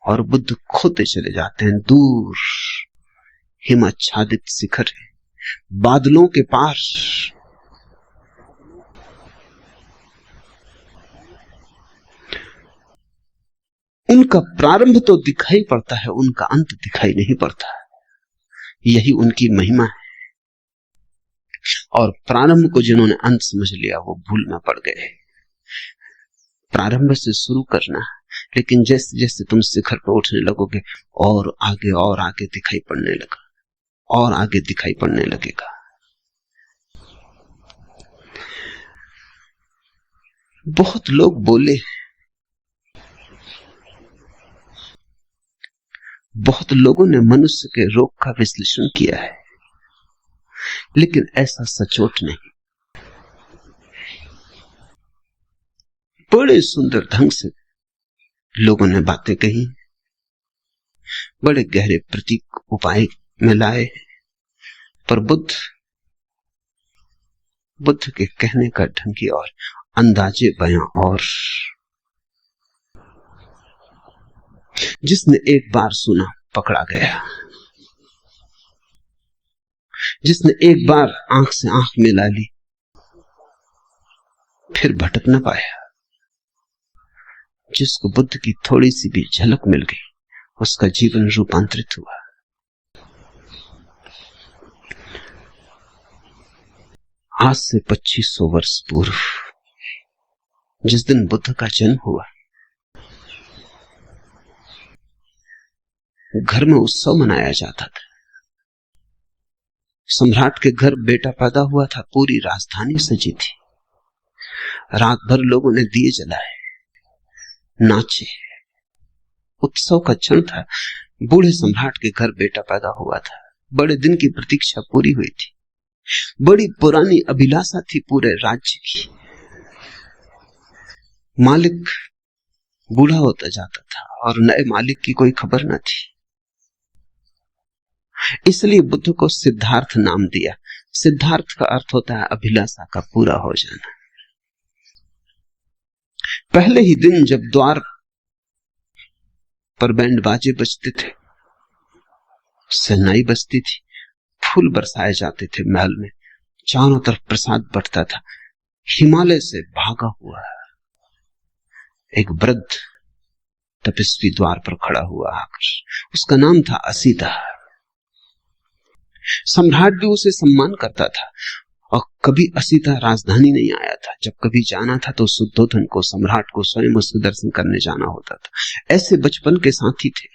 और बुद्ध खोते चले जाते हैं। दूर हिमाच्छादित शिखर है, बादलों के पार। उनका प्रारंभ तो दिखाई पड़ता है, उनका अंत दिखाई नहीं पड़ता। यही उनकी महिमा है। और प्रारंभ को जिन्होंने अंत समझ लिया वो भूल में पड़ गए। प्रारंभ से शुरू करना, लेकिन जैसे जैसे तुम शिखर पर उठने लगोगे और आगे दिखाई पड़ने लगा, और आगे दिखाई पड़ने लगेगा। बहुत लोग बोले, बहुत लोगों ने मनुष्य के रोग का विश्लेषण किया है, लेकिन ऐसा सचोट नहीं। बड़े सुंदर ढंग से लोगों ने बातें कही, बड़े गहरे प्रतीक उपाय में लाए, पर बुद्ध के कहने का ढंग की और अंदाजे बयां और। जिसने एक बार सुना पकड़ा गया, जिसने एक बार आंख से आंख मिला ली फिर भटक न पाया। जिसको बुद्ध की थोड़ी सी भी झलक मिल गई उसका जीवन रूपांतरित हुआ। आज से 2500 वर्ष पूर्व जिस दिन बुद्ध का जन्म हुआ, घर में उत्सव मनाया जाता था। सम्राट के घर बेटा पैदा हुआ था, पूरी राजधानी सजी थी। रात भर लोगों ने दिए जलाए, नाचे, उत्सव का क्षण था। बूढ़े सम्राट के घर बेटा पैदा हुआ था। बड़े दिन की प्रतीक्षा पूरी हुई थी। बड़ी पुरानी अभिलाषा थी पूरे राज्य की। मालिक बूढ़ा होता जाता था और नए मालिक की कोई खबर न थी। इसलिए बुद्ध को सिद्धार्थ नाम दिया। सिद्धार्थ का अर्थ होता है अभिलाषा का पूरा हो जाना। पहले ही दिन जब द्वार पर बैंड बाजे बजते थे, शहनाई बजती थी, फूल बरसाए जाते थे महल में, चारों तरफ प्रसाद बंटता था, हिमालय से भागा हुआ एक वृद्ध तपस्वी द्वार पर खड़ा हुआ आकर। उसका नाम था असीता। सम्राट भी उसे सम्मान करता था और कभी असीता राजधानी नहीं आया था। जब कभी जाना था तो शुद्धोधन को, सम्राट को स्वयं उसके दर्शन करने जाना होता था। ऐसे बचपन के साथी थे।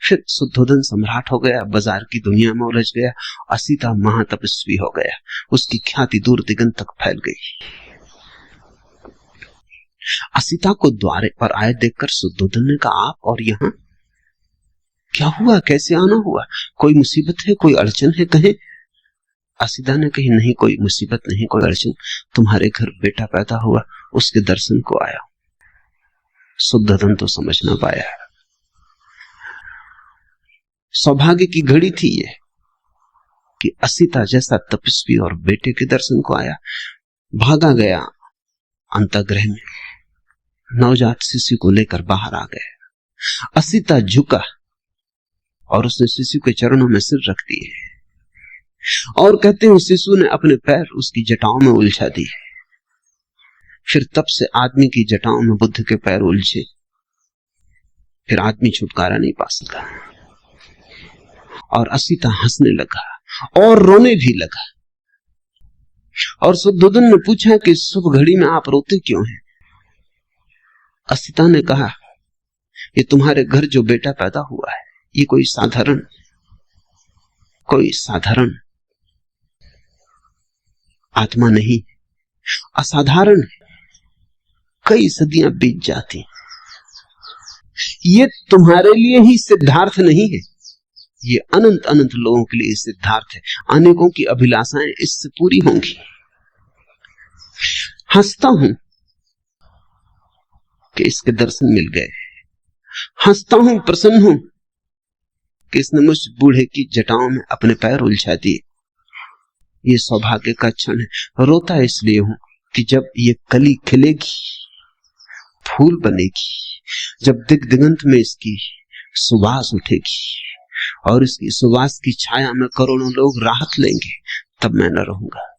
फिर शुद्धोधन सम्राट हो गया, बाजार की दुनिया में उलझ गया। असीता महातपस्वी हो गया, उसकी ख्याति दूर दिगंत तक फैल गई। असीता को द्वारे पर आए देखकर शुद्धोधन ने कहा, आप और यहां क्या हुआ, कैसे आना हुआ? कोई मुसीबत है, कोई अड़चन है? कहें। असीता ने कही, नहीं कोई मुसीबत नहीं, कोई अड़चन, तुम्हारे घर बेटा पैदा हुआ, उसके दर्शन को आया। शुद्धोधन तो समझ ना पाया। सौभाग्य की घड़ी थी ये कि असीता जैसा तपस्वी और बेटे के दर्शन को आया। भागा गया अंतःगृह में, नवजात शिशु को लेकर बाहर आ गया। असीता झुका और उसने शिशु के चरणों में सिर रख दिए और कहते हैं शिशु ने अपने पैर उसकी जटाओं में उलझा दिए। फिर तब से आदमी की जटाओं में बुद्ध के पैर उलझे। फिर आदमी छुटकारा नहीं पा सका और असीता हंसने लगा और रोने भी लगा। और शुद्धोधन ने पूछा कि शुभ घड़ी में आप रोते क्यों हैं? असीता ने कहा, ये तुम्हारे घर जो बेटा पैदा हुआ है ये कोई साधारण आत्मा नहीं, असाधारण है। कई सदियां बीत जाती, ये तुम्हारे लिए ही सिद्धार्थ नहीं है, ये अनंत अनंत लोगों के लिए सिद्धार्थ है। अनेकों की अभिलाषाएं इससे पूरी होंगी। हंसता हूं कि इसके दर्शन मिल गए, हंसता हूं, प्रसन्न हूं कि इसने मुझ बूढ़े की जटाओं में अपने पैर उलझा दिए। ये सौभाग्य का क्षण है। रोता इसलिए हूं कि जब ये कली खिलेगी फूल बनेगी, जब दिग दिगंत में इसकी सुवास उठेगी और इसकी सुवास की छाया में करोड़ों लोग राहत लेंगे, तब मैं न रहूंगा।